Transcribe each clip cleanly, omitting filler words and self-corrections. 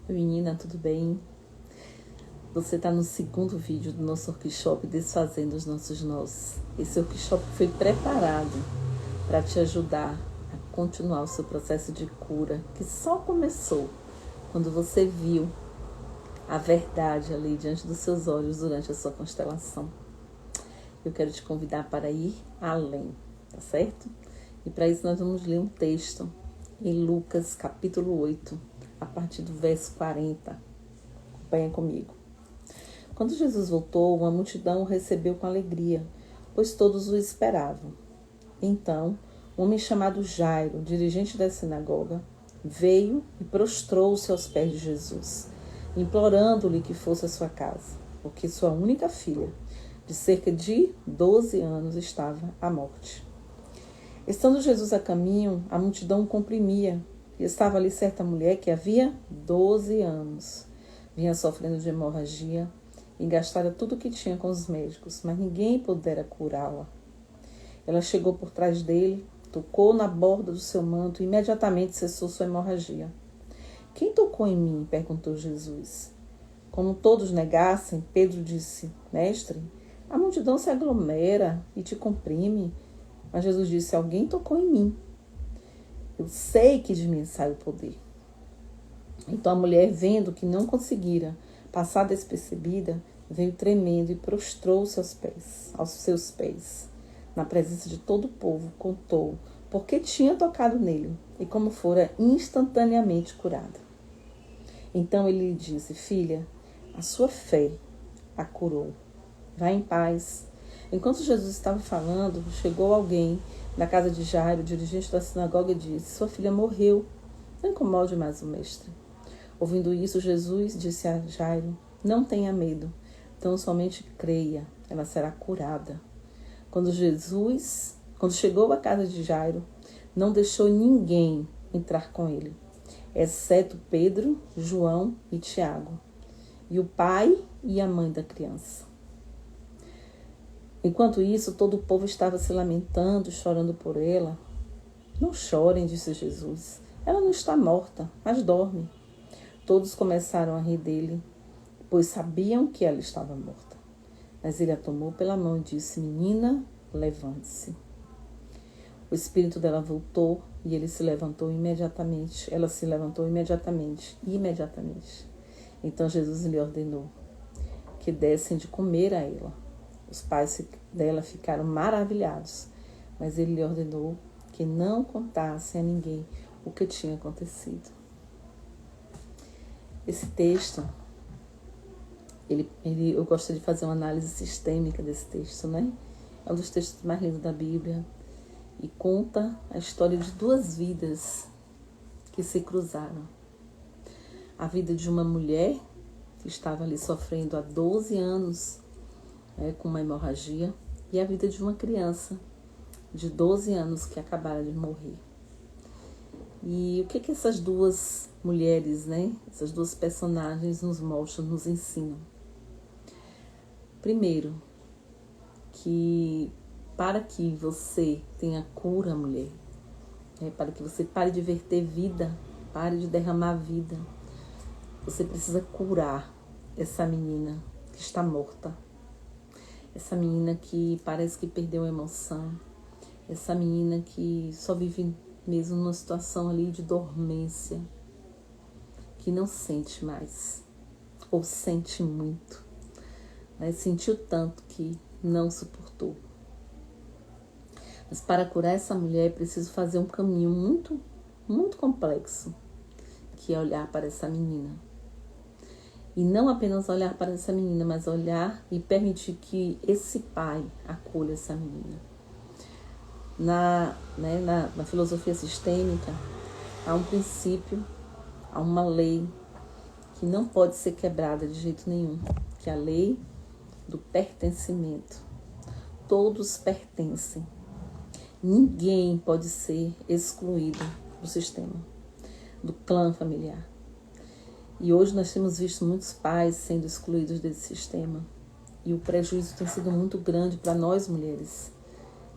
Menina, tudo bem? Você está no segundo vídeo do nosso workshop Desfazendo os Nossos Nós. Esse workshop foi preparado para te ajudar a continuar o seu processo de cura, que só começou quando você viu a verdade ali diante dos seus olhos durante a sua constelação. Eu quero te convidar para ir além, tá certo? E para isso nós vamos ler um texto em Lucas capítulo 8, a partir do verso 40. Acompanha comigo. Quando Jesus voltou, uma multidão o recebeu com alegria, pois todos o esperavam. Então, um homem chamado Jairo, dirigente da sinagoga, veio e prostrou-se aos pés de Jesus, implorando-lhe que fosse à sua casa, porque sua única filha, de cerca de 12 anos, estava à morte. Estando Jesus a caminho, a multidão o comprimia, e estava ali certa mulher que havia 12 anos. Vinha sofrendo de hemorragia e gastara tudo o que tinha com os médicos, mas ninguém pudera curá-la. Ela chegou por trás dele, tocou na borda do seu manto e imediatamente cessou sua hemorragia. Quem tocou em mim? Perguntou Jesus. Como todos negassem, Pedro disse, Mestre, a multidão se aglomera e te comprime. Mas Jesus disse, alguém tocou em mim. Eu sei que de mim sai o poder. Então a mulher, vendo que não conseguira passar despercebida, veio tremendo e prostrou-se aos seus pés. Na presença de todo o povo, contou porque tinha tocado nele e como fora instantaneamente curada. Então ele lhe disse, filha, a sua fé a curou. Vá em paz. Enquanto Jesus estava falando, chegou alguém da casa de Jairo, dirigente da sinagoga, e disse, sua filha morreu. Não incomode mais o mestre. Ouvindo isso, Jesus disse a Jairo, não tenha medo, tão somente creia, ela será curada. Quando chegou à casa de Jairo, não deixou ninguém entrar com ele, exceto Pedro, João e Tiago, e o pai e a mãe da criança. Enquanto isso, todo o povo estava se lamentando, chorando por ela. Não chorem, disse Jesus, ela não está morta, mas dorme. Todos começaram a rir dele, pois sabiam que ela estava morta. Mas ele a tomou pela mão e disse, menina, levante-se. O espírito dela voltou e ele se levantou imediatamente. Ela se levantou imediatamente. Então Jesus lhe ordenou que dessem de comer a ela. Os pais dela ficaram maravilhados, mas ele lhe ordenou que não contassem a ninguém o que tinha acontecido. Esse texto, eu gosto de fazer uma análise sistêmica desse texto, né? É um dos textos mais lindos da Bíblia e conta a história de duas vidas que se cruzaram. A vida de uma mulher que estava ali sofrendo há 12 anos com uma hemorragia e a vida de uma criança de 12 anos que acabara de morrer. E o que essas duas mulheres, essas duas personagens nos mostram, nos ensinam? Primeiro, que para que você tenha cura, mulher, para que você pare de verter vida, pare de derramar vida, você precisa curar essa menina que está morta. Essa menina que parece que perdeu a emoção. Essa menina que só vive mesmo numa situação ali de dormência, que não sente mais, ou sente muito, mas sentiu tanto que não suportou. Mas para curar essa mulher é preciso fazer um caminho muito, muito complexo, que é olhar para essa menina. E não apenas olhar para essa menina, mas olhar e permitir que esse pai acolha essa menina. Na filosofia sistêmica, há um princípio, há uma lei que não pode ser quebrada de jeito nenhum, que é a lei do pertencimento. Todos pertencem. Ninguém pode ser excluído do sistema, do clã familiar. E hoje nós temos visto muitos pais sendo excluídos desse sistema. E o prejuízo tem sido muito grande para nós mulheres.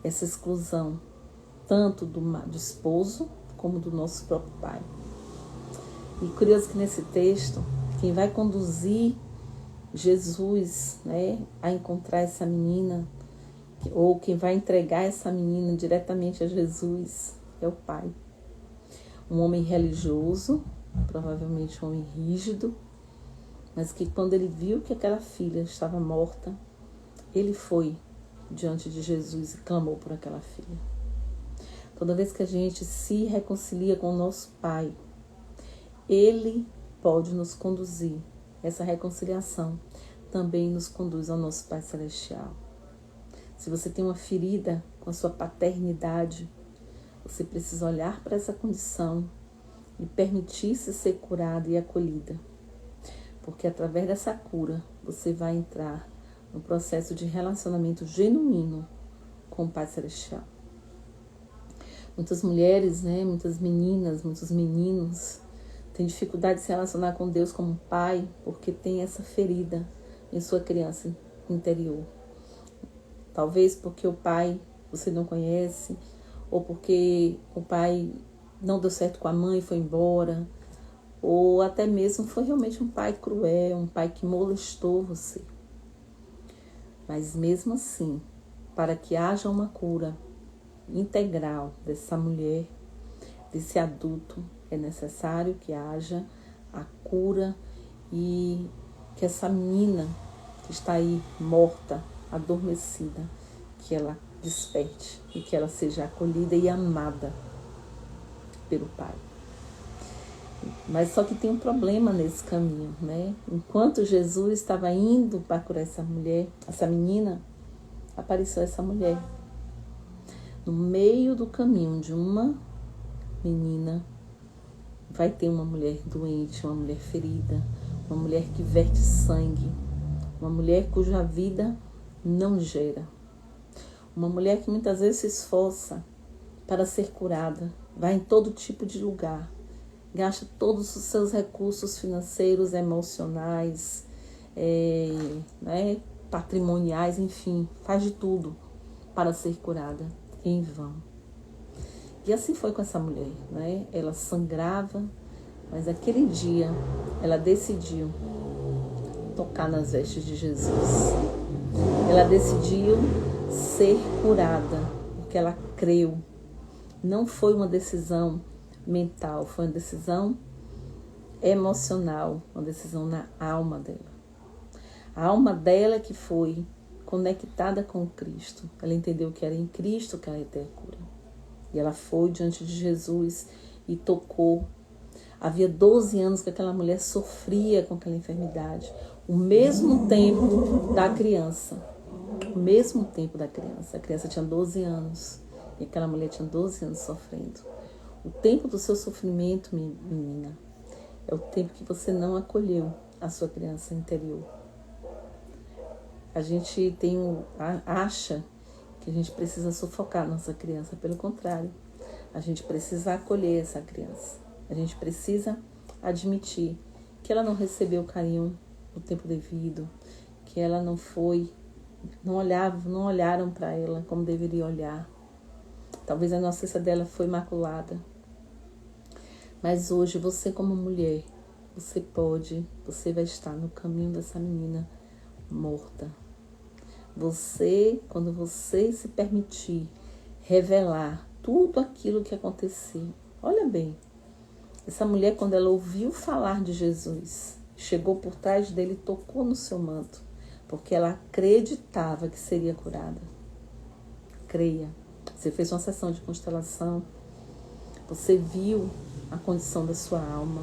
Essa exclusão, tanto do esposo como do nosso próprio pai. E curioso que nesse texto, quem vai conduzir Jesus, né, a encontrar essa menina, ou quem vai entregar essa menina diretamente a Jesus, é o pai. Um homem religioso, provavelmente um homem rígido, mas que quando ele viu que aquela filha estava morta, ele foi diante de Jesus e clamou por aquela filha. Toda vez que a gente se reconcilia com o nosso Pai, Ele pode nos conduzir. Essa reconciliação também nos conduz ao nosso Pai Celestial. Se você tem uma ferida com a sua paternidade, você precisa olhar para essa condição e permitir-se ser curada e acolhida. Porque através dessa cura, você vai entrar no processo de relacionamento genuíno com o Pai Celestial. Muitas mulheres, né, muitas meninas, muitos meninos têm dificuldade de se relacionar com Deus como pai porque tem essa ferida em sua criança interior. Talvez porque o pai você não conhece, ou porque o pai não deu certo com a mãe e foi embora, ou até mesmo foi realmente um pai cruel, um pai que molestou você. Mas mesmo assim, para que haja uma cura integral dessa mulher, desse adulto, é necessário que haja a cura e que essa menina que está aí morta, adormecida, que ela desperte e que ela seja acolhida e amada pelo Pai. Mas só que tem um problema nesse caminho, né? Enquanto Jesus estava indo para curar essa mulher, essa menina, apareceu essa mulher. No meio do caminho de uma menina, vai ter uma mulher doente, uma mulher ferida, uma mulher que verte sangue, uma mulher cuja vida não gera. Uma mulher que muitas vezes se esforça para ser curada, vai em todo tipo de lugar, gasta todos os seus recursos financeiros, emocionais, patrimoniais, enfim, faz de tudo para ser curada em vão. E assim foi com essa mulher, né? Ela sangrava, mas aquele dia ela decidiu tocar nas vestes de Jesus. Ela decidiu ser curada, porque ela creu. Não foi uma decisão mental, foi uma decisão emocional, uma decisão na alma dela. A alma dela que foi conectada com Cristo. Ela entendeu que era em Cristo que ela ia ter a cura. E ela foi diante de Jesus e tocou. Havia 12 anos que aquela mulher sofria com aquela enfermidade. O mesmo tempo da criança. O mesmo tempo da criança. A criança tinha 12 anos. E aquela mulher tinha 12 anos sofrendo. O tempo do seu sofrimento, menina, é o tempo que você não acolheu a sua criança interior. A gente acha que a gente precisa sufocar a nossa criança. Pelo contrário, a gente precisa acolher essa criança. A gente precisa admitir que ela não recebeu o carinho no tempo devido, que ela não olharam para ela como deveria olhar. Talvez a inocência dela foi maculada. Mas hoje, você como mulher, você vai estar no caminho dessa menina morta. Quando você se permitir revelar tudo aquilo que aconteceu. Olha bem, essa mulher, quando ela ouviu falar de Jesus, chegou por trás dele e tocou no seu manto, porque ela acreditava que seria curada. Creia. Você fez uma sessão de constelação, você viu a condição da sua alma,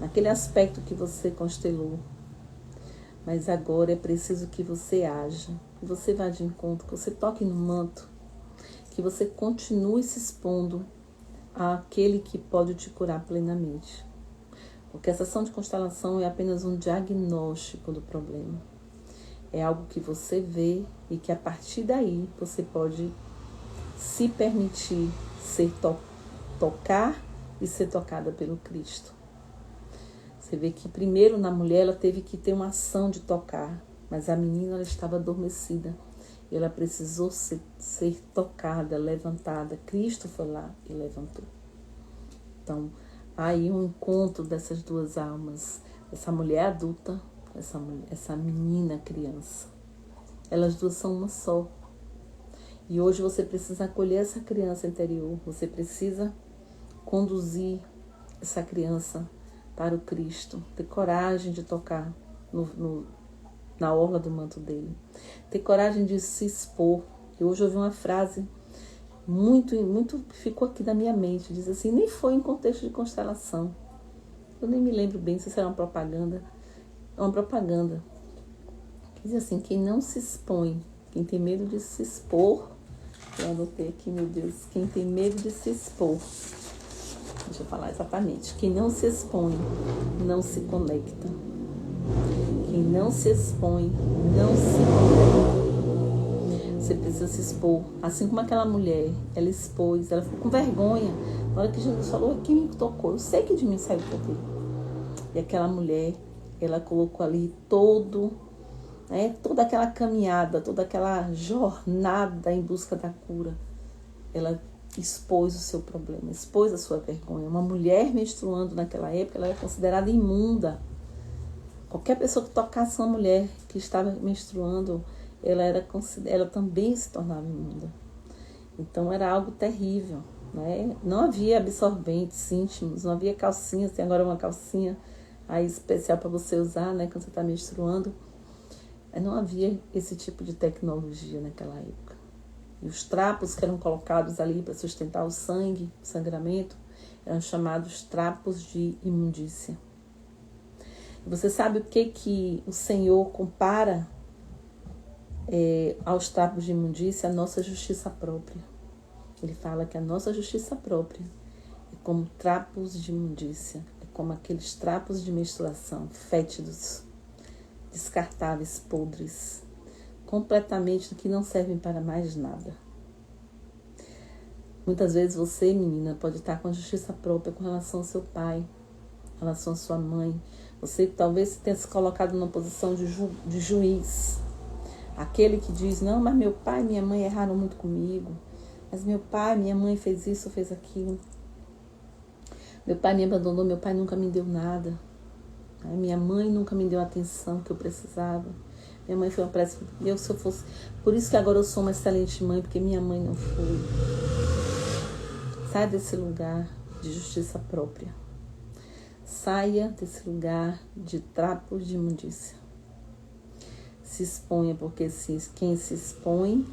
naquele aspecto que você constelou. Mas agora é preciso que você haja, que você vá de encontro, que você toque no manto, que você continue se expondo àquele que pode te curar plenamente. Porque a sessão de constelação é apenas um diagnóstico do problema. É algo que você vê e que a partir daí você pode se permitir tocar e ser tocada pelo Cristo. Você vê que primeiro na mulher ela teve que ter uma ação de tocar, mas a menina ela estava adormecida e ela precisou ser tocada, levantada. Cristo foi lá e levantou. Então, aí um encontro dessas duas almas, essa mulher adulta, essa menina criança. Elas duas são uma só. E hoje você precisa acolher essa criança interior, você precisa conduzir essa criança para o Cristo, ter coragem de tocar na orla do manto dele, ter coragem de se expor. Eu hoje ouvi uma frase muito que ficou aqui na minha mente, diz assim, nem foi em contexto de constelação, eu nem me lembro bem se era uma propaganda, que diz assim, quem não se expõe, quem tem medo de se expor, eu anotei aqui, meu Deus, quem tem medo de se expor, deixa eu falar exatamente, quem não se expõe, não se conecta. Quem não se expõe, não se conecta. Você precisa se expor. Assim como aquela mulher, ela expôs, ela ficou com vergonha. Na hora que Jesus falou, quem me tocou? Eu sei que de mim saiu o poder. E aquela mulher, ela colocou ali toda aquela caminhada, toda aquela jornada em busca da cura. Ela expôs o seu problema, expôs a sua vergonha. Uma mulher menstruando naquela época, ela era considerada imunda. Qualquer pessoa que tocasse uma mulher que estava menstruando, ela também se tornava imunda. Então era algo terrível, né? Não havia absorventes íntimos, não havia calcinhas, tem agora uma calcinha aí especial para você usar, né, quando você está menstruando. Não havia esse tipo de tecnologia naquela época. E os trapos que eram colocados ali para sustentar o sangue, o sangramento, eram chamados trapos de imundícia. Você sabe o que o Senhor compara aos trapos de imundícia? A nossa justiça própria. Ele fala que a nossa justiça própria é como trapos de imundícia, é como aqueles trapos de menstruação, fétidos, descartáveis, podres, completamente que não servem para mais nada. Muitas vezes você, menina, pode estar com a justiça própria com relação ao seu pai, com relação à sua mãe. Você talvez tenha se colocado numa posição de juiz. Aquele que diz, não, mas meu pai e minha mãe erraram muito comigo. Mas meu pai, minha mãe fez isso, fez aquilo. Meu pai me abandonou, meu pai nunca me deu nada. Minha mãe nunca me deu a atenção que eu precisava. Minha mãe foi uma péssima. Por isso que agora eu sou uma excelente mãe, porque minha mãe não foi. Sai desse lugar de justiça própria. Saia desse lugar de trapos de imundícia. Se exponha, porque quem se expõe,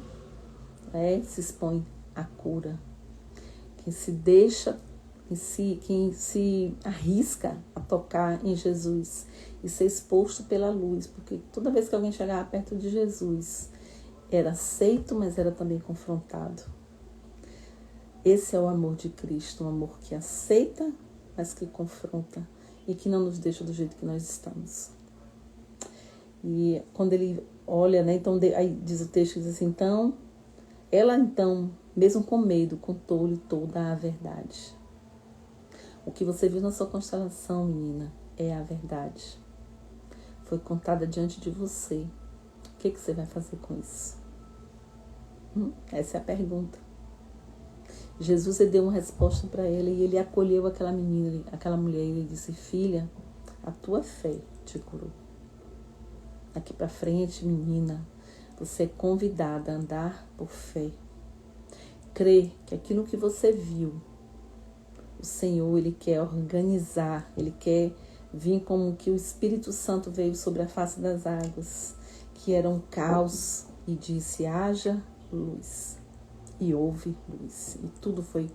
se expõe à cura. Quem se deixa, quem se arrisca a tocar em Jesus e ser exposto pela luz, porque toda vez que alguém chegava perto de Jesus, era aceito, mas era também confrontado. Esse é o amor de Cristo, um amor que aceita, mas que confronta e que não nos deixa do jeito que nós estamos. E quando ele olha, né, então aí diz o texto, diz assim, ela mesmo com medo, contou-lhe toda a verdade. O que você viu na sua constelação, menina, é a verdade. Foi contada diante de você. O que você vai fazer com isso? Essa é a pergunta. Jesus deu uma resposta para ela e ele acolheu aquela menina, aquela mulher, e ele disse, filha, a tua fé te curou. Daqui para frente, menina, você é convidada a andar por fé. Crer que aquilo que você viu, o Senhor, ele quer organizar, ele quer vir como que o Espírito Santo veio sobre a face das águas, que era um caos, e disse, haja luz. E houve luz. E tudo foi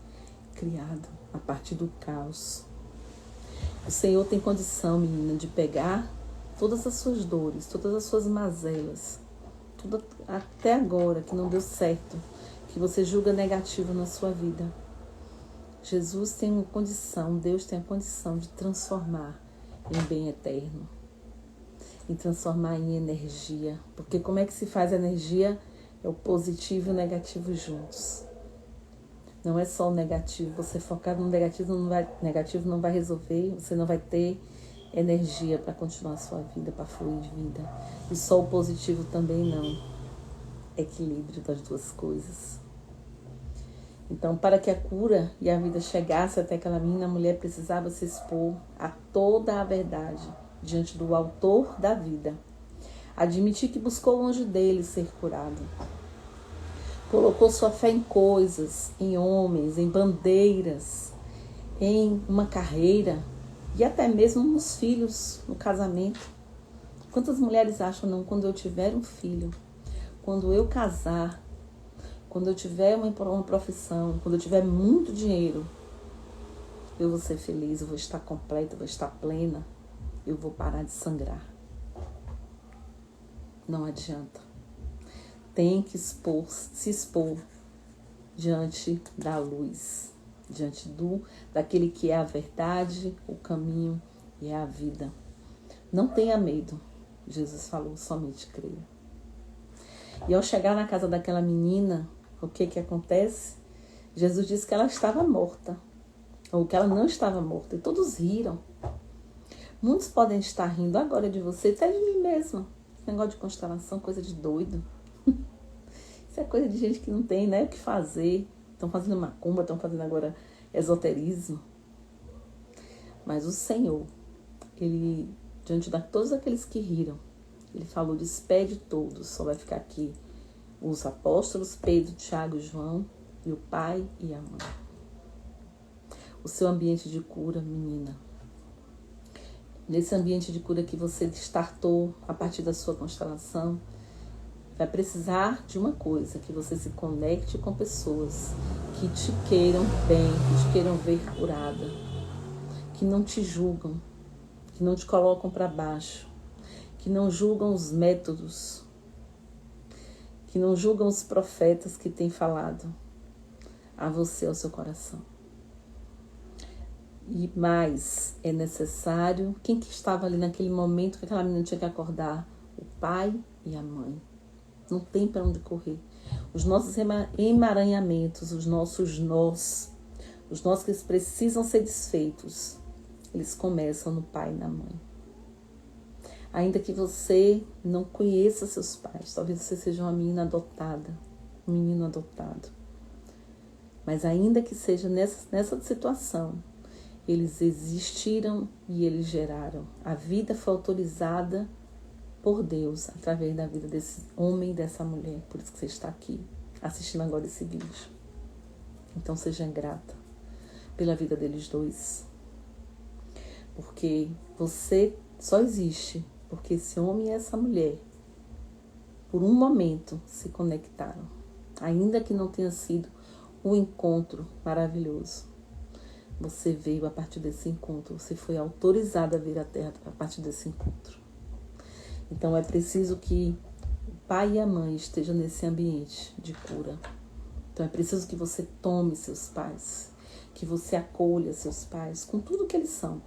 criado a partir do caos. O Senhor tem condição, menina, de pegar todas as suas dores, todas as suas mazelas, tudo até agora que não deu certo, que você julga negativo na sua vida. Jesus tem uma condição, Deus tem a condição de transformar em bem eterno, em transformar em energia. Porque como é que se faz energia? É o positivo e o negativo juntos. Não é só o negativo. Você focar no negativo não vai resolver. Você não vai ter energia para continuar a sua vida, para fluir de vida. E só o positivo também não. Equilíbrio das duas coisas. Então, para que a cura e a vida chegasse até aquela menina, a mulher precisava se expor a toda a verdade diante do autor da vida. Admitir que buscou longe dele ser curado. Colocou sua fé em coisas, em homens, em bandeiras, em uma carreira e até mesmo nos filhos, no casamento. Quantas mulheres acham, não, quando eu tiver um filho, quando eu casar, quando eu tiver uma profissão, quando eu tiver muito dinheiro, eu vou ser feliz, eu vou estar completa, eu vou estar plena, eu vou parar de sangrar. Não adianta. Tem que se expor diante da luz, diante daquele que é a verdade, o caminho e a vida. Não tenha medo, Jesus falou, somente creia. E ao chegar na casa daquela menina, o que acontece? Jesus disse que ela estava morta, ou que ela não estava morta, e todos riram. Muitos podem estar rindo agora de você, até de mim mesma. Esse negócio de constelação, coisa de doido. Isso é coisa de gente que não tem, né, o que fazer. Estão fazendo macumba, estão fazendo agora esoterismo. Mas o Senhor, Ele, diante de todos aqueles que riram, Ele falou, despede todos, só vai ficar aqui os apóstolos, Pedro, Tiago e João, e o pai e a mãe. O seu ambiente de cura, menina. Nesse ambiente de cura que você startou a partir da sua constelação, vai precisar de uma coisa, que você se conecte com pessoas que te queiram bem, que te queiram ver curada, que não te julgam, que não te colocam para baixo, que não julgam os métodos, que não julgam os profetas que têm falado a você, ao seu coração. E mais, é necessário, quem que estava ali naquele momento que aquela menina tinha que acordar? O pai e a mãe. Não tem para onde correr. Os nossos emaranhamentos, os nossos nós que precisam ser desfeitos, eles começam no pai e na mãe. Ainda que você não conheça seus pais, talvez você seja uma menina adotada, um menino adotado. Mas ainda que seja nessa situação, eles existiram e eles geraram. A vida foi autorizada por Deus através da vida desse homem e dessa mulher. Por isso que você está aqui assistindo agora esse vídeo. Então seja grata pela vida deles dois. Porque você só existe porque esse homem e essa mulher, por um momento, se conectaram. Ainda que não tenha sido um encontro maravilhoso. Você veio a partir desse encontro. Você foi autorizada a vir à Terra a partir desse encontro. Então é preciso que o pai e a mãe estejam nesse ambiente de cura. Então é preciso que você tome seus pais, que você acolha seus pais com tudo que eles são.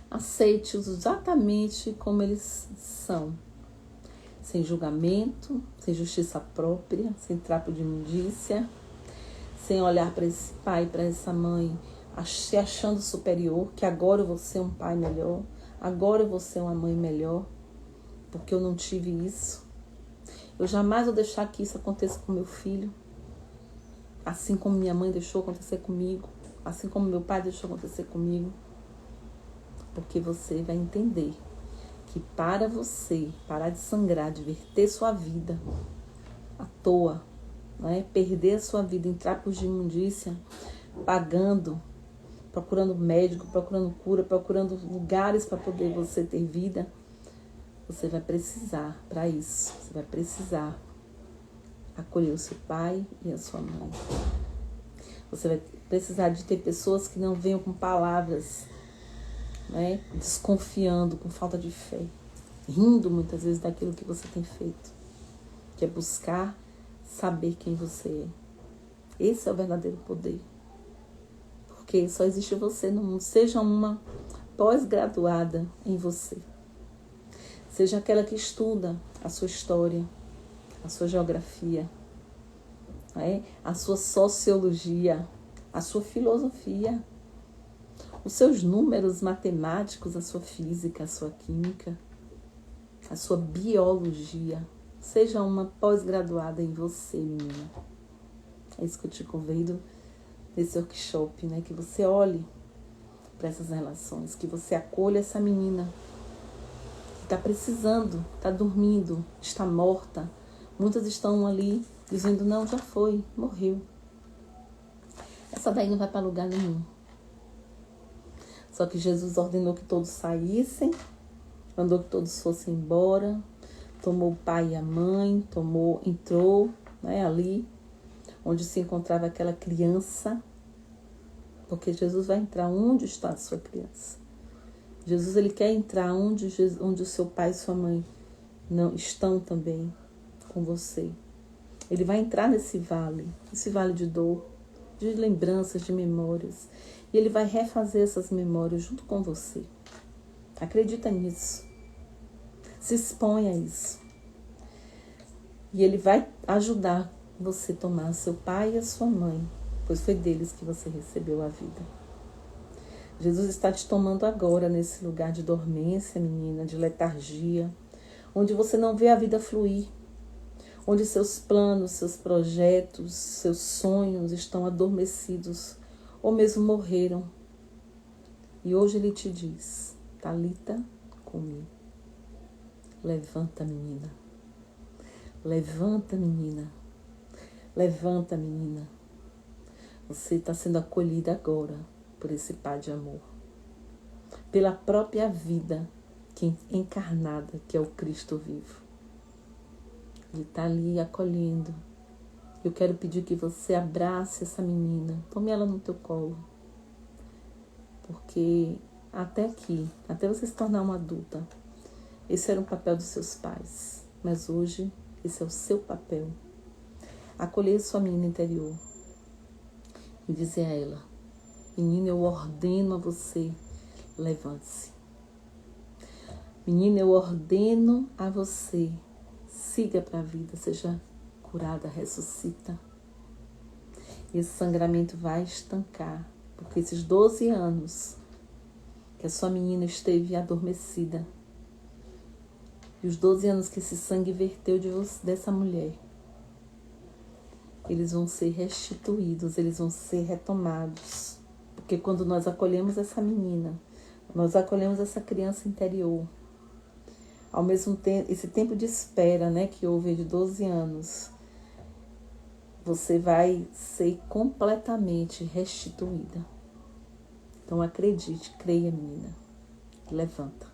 Aceite-os exatamente como eles são. Sem julgamento, sem justiça própria, sem trapo de imundícia, sem olhar para esse pai, para essa mãe, se achando superior, que agora eu vou ser um pai melhor, agora eu vou ser uma mãe melhor, porque eu não tive isso. Eu jamais vou deixar que isso aconteça com meu filho, assim como minha mãe deixou acontecer comigo, assim como meu pai deixou acontecer comigo. Porque você vai entender que para você parar de sangrar, de verter sua vida à toa, né? Perder a sua vida em trapos de imundícia, pagando, procurando médico, procurando cura, procurando lugares para poder você ter vida, você vai precisar, para isso, você vai precisar acolher o seu pai e a sua mãe. Você vai precisar de ter pessoas que não venham com palavras, né, desconfiando, com falta de fé, rindo muitas vezes daquilo que você tem feito, que é buscar saber quem você é. Esse é o verdadeiro poder, porque só existe você no mundo. Seja uma pós-graduada em você, seja aquela que estuda a sua história, a sua geografia, né, a sua sociologia, a sua filosofia, os seus números matemáticos, a sua física, a sua química, a sua biologia. Seja uma pós-graduada em você, menina. É isso que eu te convido nesse workshop, né? Que você olhe para essas relações, que você acolha essa menina que está precisando, está dormindo, está morta. Muitas estão ali dizendo, não, já foi, morreu. Essa daí não vai para lugar nenhum. Só que Jesus ordenou que todos saíssem, mandou que todos fossem embora, tomou o pai e a mãe, entrou, né, ali onde se encontrava aquela criança, porque Jesus vai entrar onde está a sua criança. Jesus, ele quer entrar onde o seu pai e sua mãe não estão também com você. Ele vai entrar nesse vale de dor, de lembranças, de memórias. E ele vai refazer essas memórias junto com você. Acredita nisso. Se expõe a isso. E ele vai ajudar você a tomar seu pai e a sua mãe, pois foi deles que você recebeu a vida. Jesus está te tomando agora nesse lugar de dormência, menina, de letargia, onde você não vê a vida fluir, onde seus planos, seus projetos, seus sonhos estão adormecidos ou mesmo morreram. E hoje ele te diz, Talita cumi. Levanta, menina. Levanta, menina. Levanta, menina. Você está sendo acolhida agora por esse Pai de amor. Pela própria vida encarnada, que é o Cristo vivo. Ele está ali acolhendo. Eu quero pedir que você abrace essa menina. Tome ela no teu colo. Porque até aqui, até você se tornar uma adulta, esse era o papel dos seus pais. Mas hoje, esse é o seu papel. Acolher sua menina interior. E dizer a ela, menina, eu ordeno a você, levante-se. Menina, eu ordeno a você, siga para a vida, seja curada, ressuscita. Esse sangramento vai estancar, porque esses 12 anos que a sua menina esteve adormecida, e os 12 anos que esse sangue verteu dessa mulher, eles vão ser restituídos, eles vão ser retomados. Porque quando nós acolhemos essa menina, nós acolhemos essa criança interior, ao mesmo tempo, esse tempo de espera, né, que houve de 12 anos, você vai ser completamente restituída. Então acredite, creia, menina. Levanta.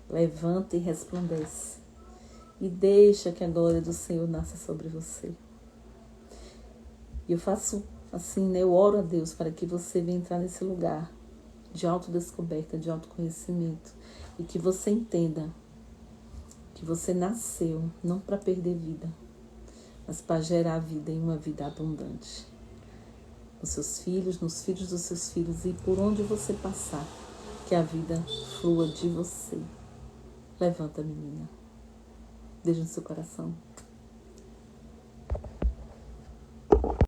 Levanta e resplandece. E deixa que a glória do Senhor nasça sobre você. E eu faço assim, né? Eu oro a Deus para que você venha entrar nesse lugar de autodescoberta, de autoconhecimento. E que você entenda que você nasceu não para perder vida, mas para gerar vida em uma vida abundante. Nos seus filhos, nos filhos dos seus filhos e por onde você passar, que a vida flua de você. Levanta, menina. Beijo no seu coração.